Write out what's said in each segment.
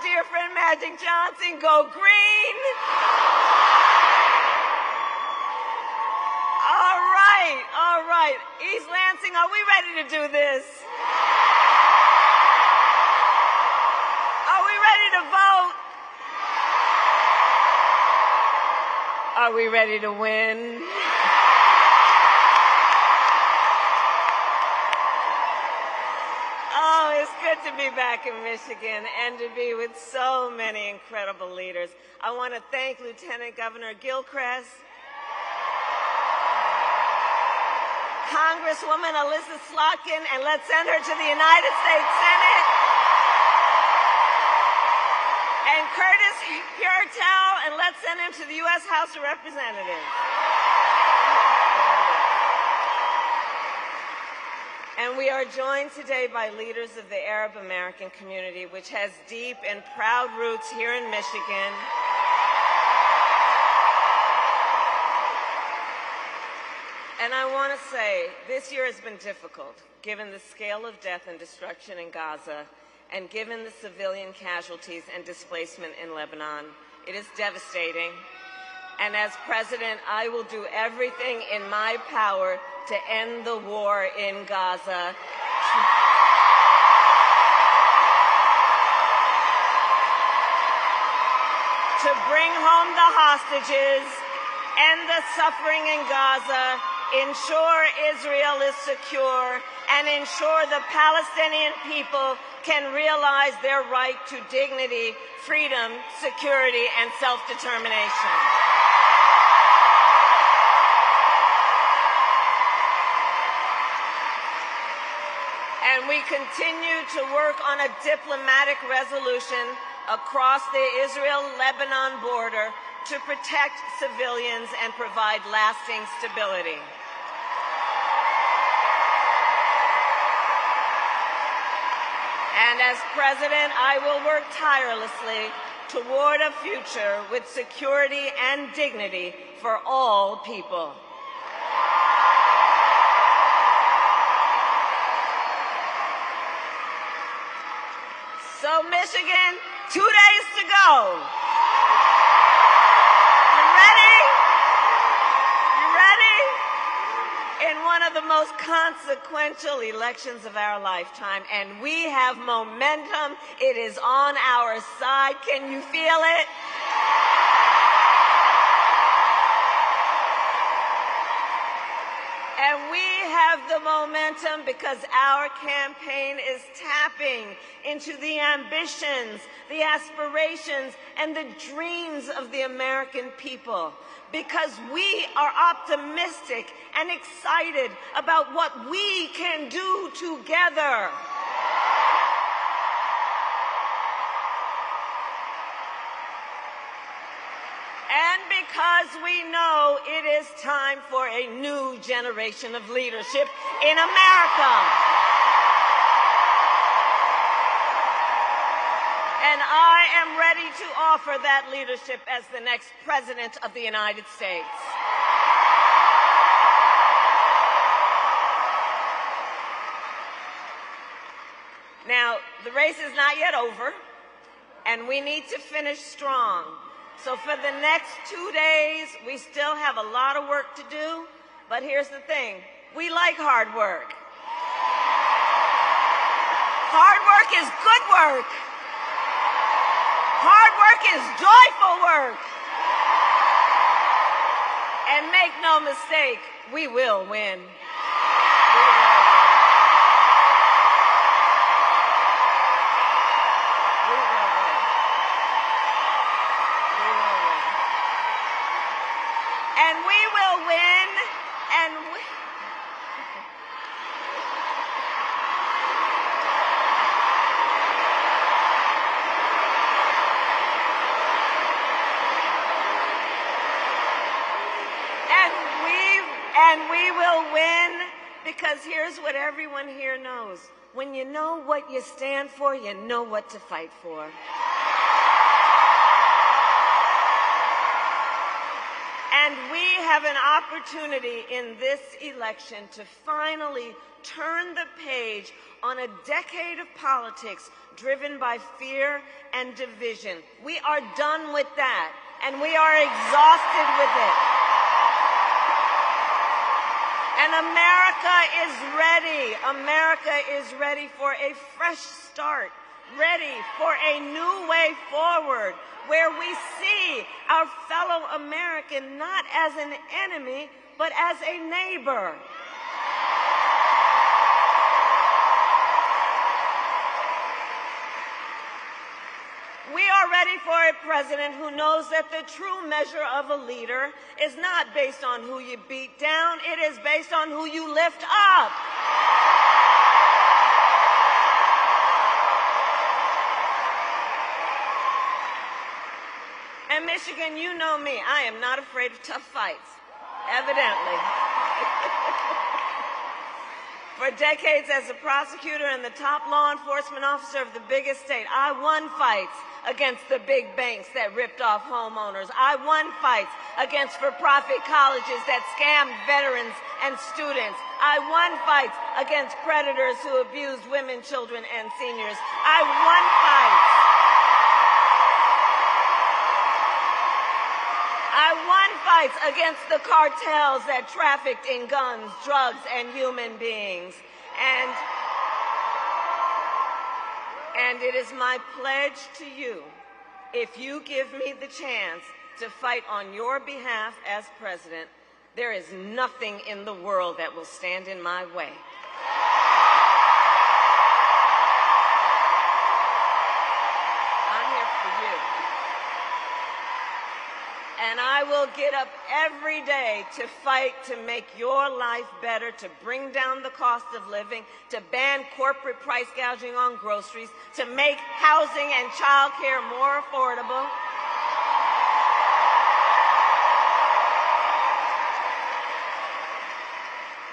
dear friend Magic Johnson. Go green. All right. East Lansing, are we ready to do this? Are we ready to vote? Are we ready to win? Oh, it's good to be back in Michigan and to be with so many incredible leaders. I want to thank Lieutenant Governor Gilchrist, Congresswoman Alyssa Slotkin, and let's send her to the United States Senate, and Curtis Hurtel, and let's send him to the U.S. House of Representatives. And we are joined today by leaders of the Arab American community, which has deep and proud roots here in Michigan. And I want to say, this year has been difficult, given the scale of death and destruction in Gaza, and given the civilian casualties and displacement in Lebanon. It is devastating. And as president, I will do everything in my power to end the war in Gaza. To bring home the hostages, end the suffering in Gaza, ensure Israel is secure, and ensure the Palestinian people can realize their right to dignity, freedom, security, and self-determination. And we continue to work on a diplomatic resolution across the Israel-Lebanon border to protect civilians and provide lasting stability. And as president, I will work tirelessly toward a future with security and dignity for all people. So, Michigan, 2 days to go. You ready? You ready? In one of the most consequential elections of our lifetime, and we have momentum. It is on our side. Can you feel it? And we have the momentum because our campaign is tapping into the ambitions, the aspirations, and the dreams of the American people. Because we are optimistic and excited about what we can do together. And because we know it is time for a new generation of leadership in America. And I am ready to offer that leadership as the next President of the United States. Now, the race is not yet over, and we need to finish strong. So for the next 2 days, we still have a lot of work to do, but here's the thing. We like hard work. Hard work is good work. Hard work is joyful work. And make no mistake, we will win. We will win. We will win. We will win. And we will win, and we... And we will win, because here's what everyone here knows. When you know what you stand for, you know what to fight for. And And we have an opportunity in this election to finally turn the page on a decade of politics driven by fear and division. We are done with that, and we are exhausted with it. And America is ready. America is ready for a fresh start, ready for a new way forward, where we see our fellow American not as an enemy, but as a neighbor. We are ready for a president who knows that the true measure of a leader is not based on who you beat down, it is based on who you lift up. And Michigan, you know me, I am not afraid of tough fights, evidently. For decades as a prosecutor and the top law enforcement officer of the biggest state, I won fights against the big banks that ripped off homeowners. I won fights against for-profit colleges that scammed veterans and students. I won fights against predators who abused women, children, and seniors. I won fights. I won fights against the cartels that trafficked in guns, drugs, and human beings. And it is my pledge to you, if you give me the chance to fight on your behalf as president, there is nothing in the world that will stand in my way. I'm here for you. And I will get up every day to fight to make your life better, to bring down the cost of living, to ban corporate price gouging on groceries, to make housing and child care more affordable.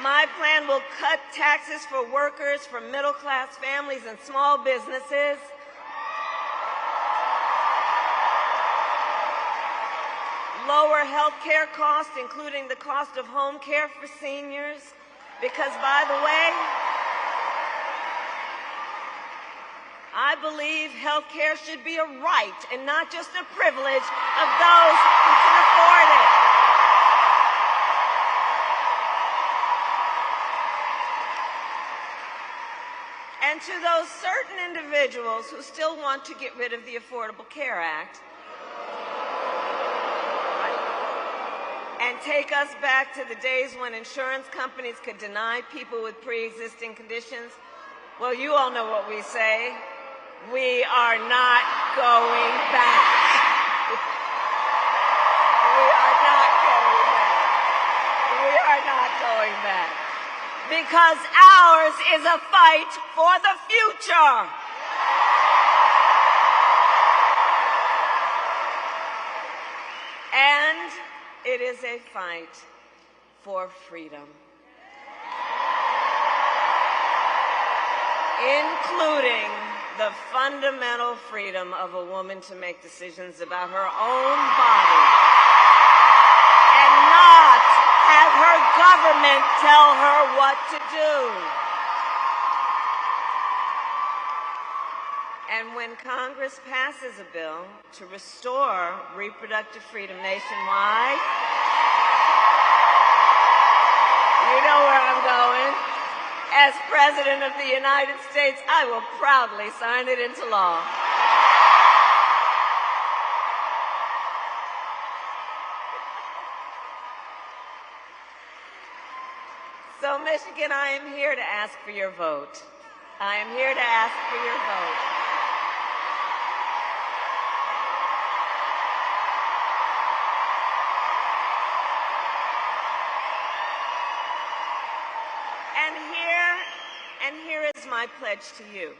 My plan will cut taxes for workers, for middle-class families and small businesses. Lower health care costs, including the cost of home care for seniors. Because, by the way, I believe health care should be a right and not just a privilege of those who can afford it. And to those certain individuals who still want to get rid of the Affordable Care Act, and take us back to the days when insurance companies could deny people with pre-existing conditions, well, you all know what we say. We are not going back. We are not going back. We are not going back. Because ours is a fight for the future. And it is a fight for freedom, including the fundamental freedom of a woman to make decisions about her own body and not have her government tell her what to do. And when Congress passes a bill to restore reproductive freedom nationwide, you know where I'm going. As President of the United States, I will proudly sign it into law. So, Michigan, I am here to ask for your vote. I am here to ask for your vote. And here is my pledge to you.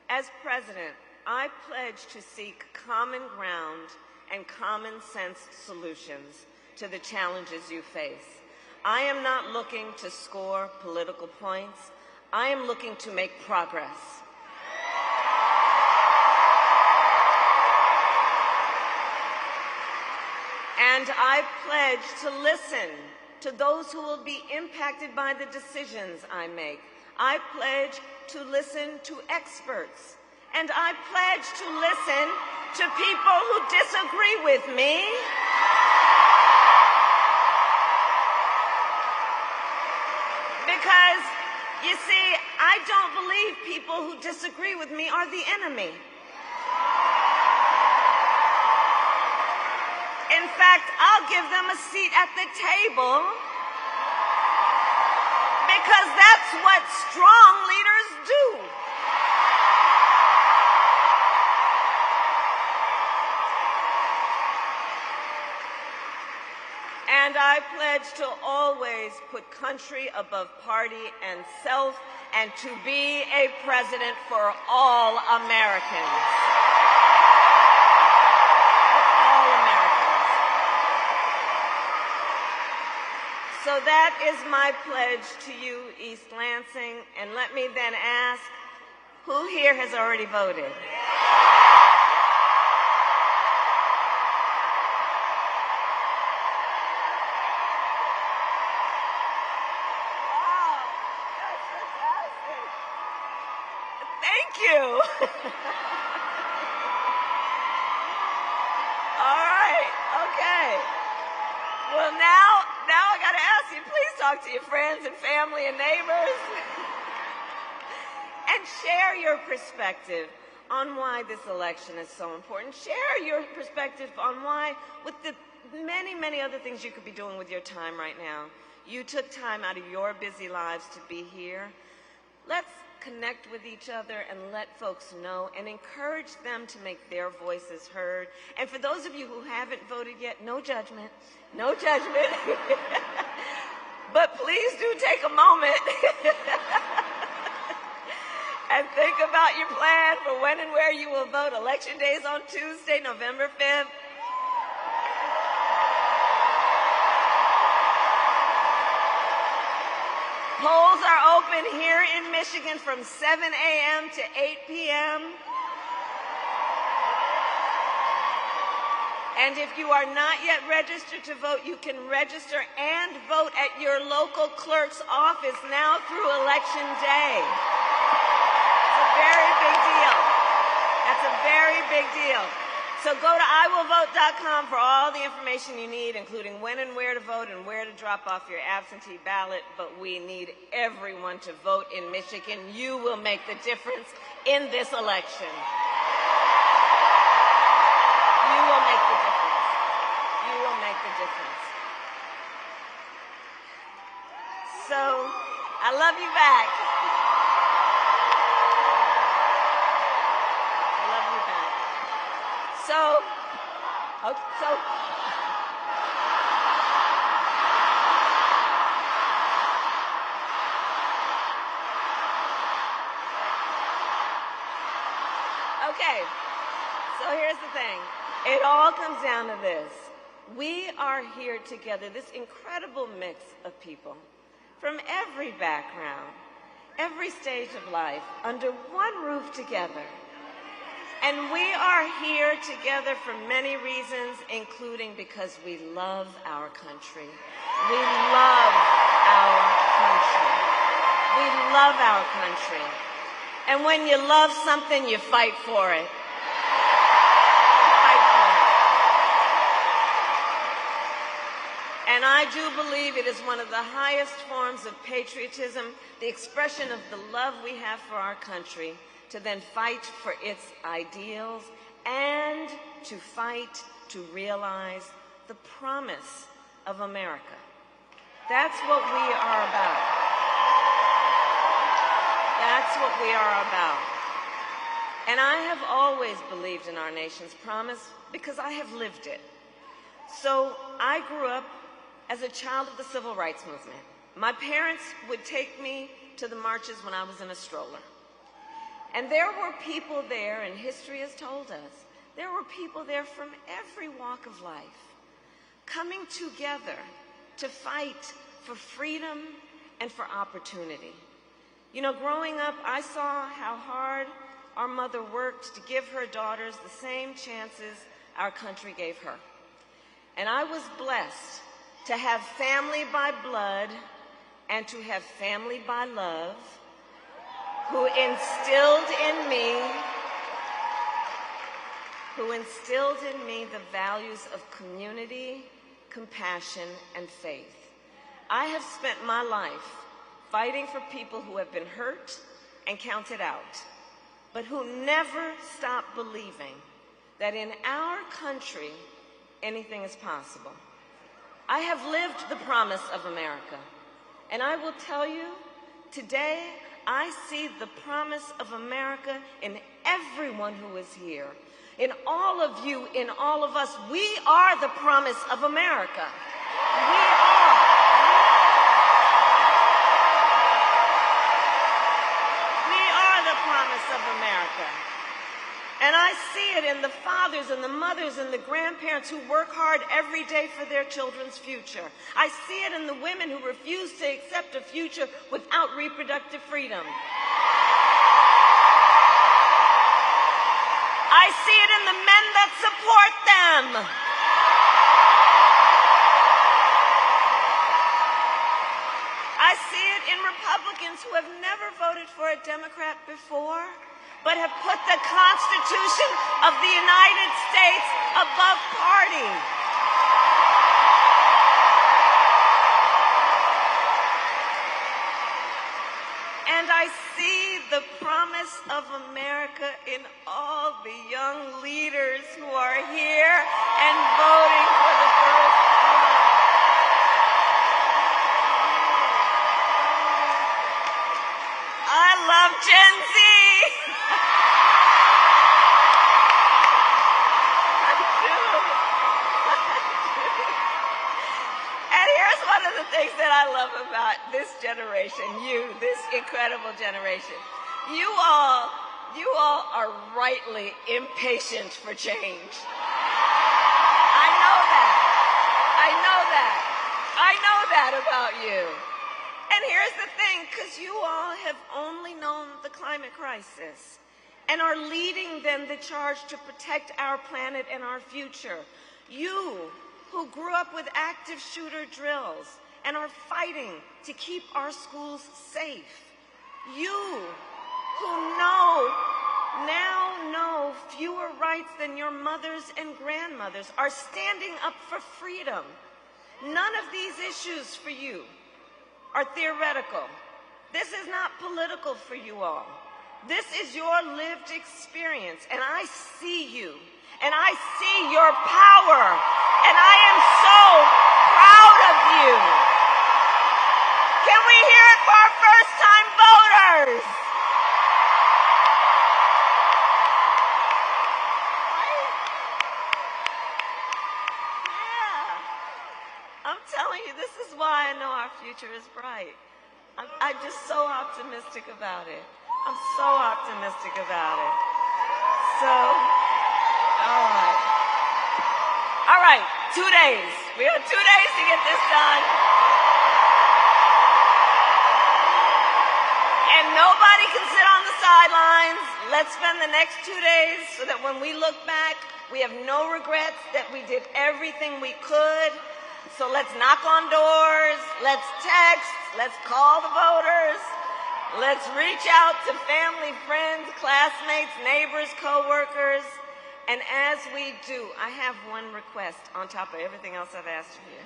As president, I pledge to seek common ground and common sense solutions to the challenges you face. I am not looking to score political points. I am looking to make progress. And I pledge to listen to those who will be impacted by the decisions I make. I pledge to listen to experts. And I pledge to listen to people who disagree with me. Because, you see, I don't believe people who disagree with me are the enemy. In fact, I'll give them a seat at the table because that's what strong leaders do. And I pledge to always put country above party and self, and to be a president for all Americans. So that is my pledge to you, East Lansing. And let me then ask, who here has already voted? Wow, that's fantastic. Thank you. All right, okay. Well, now I got to ask you, please talk to your friends and family and neighbors and share your perspective on why this election is so important. Share your perspective on why, with the many, many other things you could be doing with your time right now, you took time out of your busy lives to be here. Let's connect with each other and let folks know and encourage them to make their voices heard. And for those of you who haven't voted yet, no judgment, no judgment. But please do take a moment and think about your plan for when and where you will vote. Election Day is on Tuesday, November 5th. Polls are open here in Michigan from 7 a.m. to 8 p.m. And if you are not yet registered to vote, you can register and vote at your local clerk's office now through Election Day. It's a very big deal. That's a very big deal. So go to iwillvote.com for all the information you need, including when and where to vote and where to drop off your absentee ballot. But we need everyone to vote in Michigan. You will make the difference in this election. You will make the difference. You will make the difference. So, I love you back. I love you back. So, okay, so here's the thing. It all comes down to this. We are here together, this incredible mix of people from every background, every stage of life, under one roof together. And we are here together for many reasons, including because we love our country. We love our country. We love our country. And when you love something, you fight for it. Fight for it. And I do believe it is one of the highest forms of patriotism, the expression of the love we have for our country, to then fight for its ideals and to fight to realize the promise of America. That's what we are about. That's what we are about. And I have always believed in our nation's promise because I have lived it. So I grew up as a child of the Civil Rights Movement. My parents would take me to the marches when I was in a stroller. And there were people there, and history has told us, there were people there from every walk of life, coming together to fight for freedom and for opportunity. You know, growing up, I saw how hard our mother worked to give her daughters the same chances our country gave her. And I was blessed to have family by blood and to have family by love who instilled in me the values of community, compassion, and faith. I have spent my life fighting for people who have been hurt and counted out, but who never stop believing that in our country, anything is possible. I have lived the promise of America, and I will tell you, today, I see the promise of America in everyone who is here, in all of you, in all of us. We are the promise of America. We are. We are the promise of America. And I see it in the fathers and the mothers and the grandparents who work hard every day for their children's future. I see it in the women who refuse to accept a future without reproductive freedom. I see it in the men that support them. I see it in Republicans who have never voted for a Democrat before, but have put the Constitution of the United States above party. And I see the promise of America in all the young leaders who are here and voting for the first time. I love Gen Z. One of the things that I love about this generation, this incredible generation, you all are rightly impatient for change. I know that about you. And here's the thing, because you all have only known the climate crisis and are leading then the charge to protect our planet and our future. You who grew up with active shooter drills and are fighting to keep our schools safe. You who now know fewer rights than your mothers and grandmothers are standing up for freedom. None of these issues for you are theoretical. This is not political for you all. This is your lived experience, and I see you. And I see your power, and I am so proud of you. Can we hear it for our first-time voters? Yeah. I'm telling you, this is why I know our future is bright. I'm just so optimistic about it. I'm so optimistic about it. So... All right, 2 days. We have 2 days to get this done. And nobody can sit on the sidelines. Let's spend the next 2 days so that when we look back, we have no regrets that we did everything we could. So let's knock on doors, let's text, let's call the voters, let's reach out to family, friends, classmates, neighbors, co-workers. And as we do, I have one request on top of everything else I've asked of you.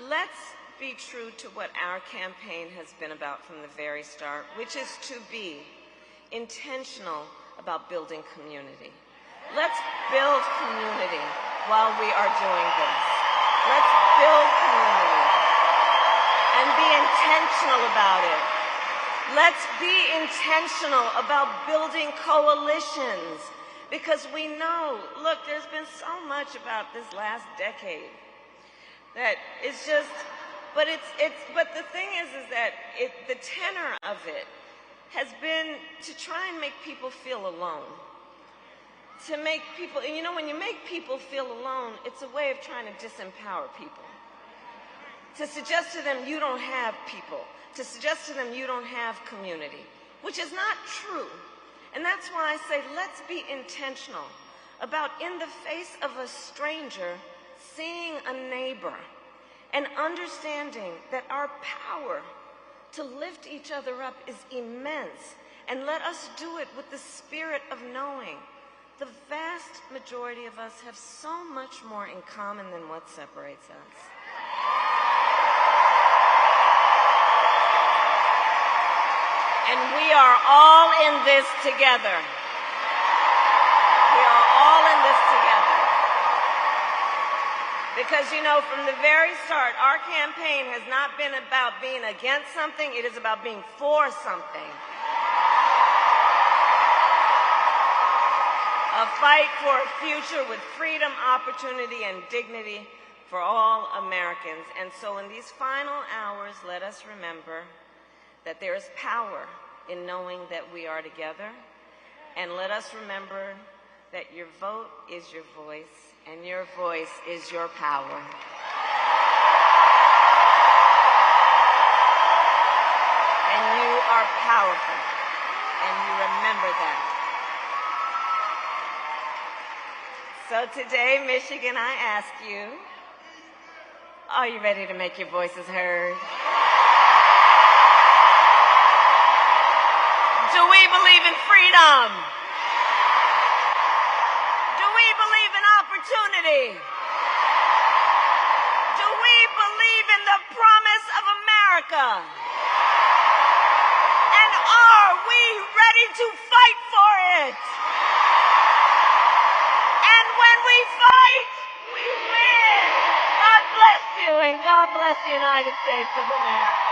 Let's be true to what our campaign has been about from the very start, which is to be intentional about building community. Let's build community while we are doing this. Let's build community and be intentional about it. Let's be intentional about building coalitions, because we know, look, there's been so much about this last decade that it's just, but the thing is that the tenor of it has been to try and make people feel alone. To make people, and you know, when you make people feel alone, it's a way of trying to disempower people. To suggest to them you don't have people. To suggest to them you don't have community, which is not true. And that's why I say let's be intentional about in the face of a stranger, seeing a neighbor and understanding that our power to lift each other up is immense, and let us do it with the spirit of knowing the vast majority of us have so much more in common than what separates us. And we are all in this together. We are all in this together. Because, you know, from the very start, our campaign has not been about being against something, it is about being for something. A fight for a future with freedom, opportunity, and dignity for all Americans. And so in these final hours, let us remember that there is power in knowing that we are together. And let us remember that your vote is your voice, and your voice is your power. And you are powerful, and you remember that. So today, Michigan, I ask you, are you ready to make your voices heard? Do we believe in freedom? Do we believe in opportunity? Do we believe in the promise of America? And are we ready to fight for it? And when we fight, we win. God bless you, and God bless the United States of America.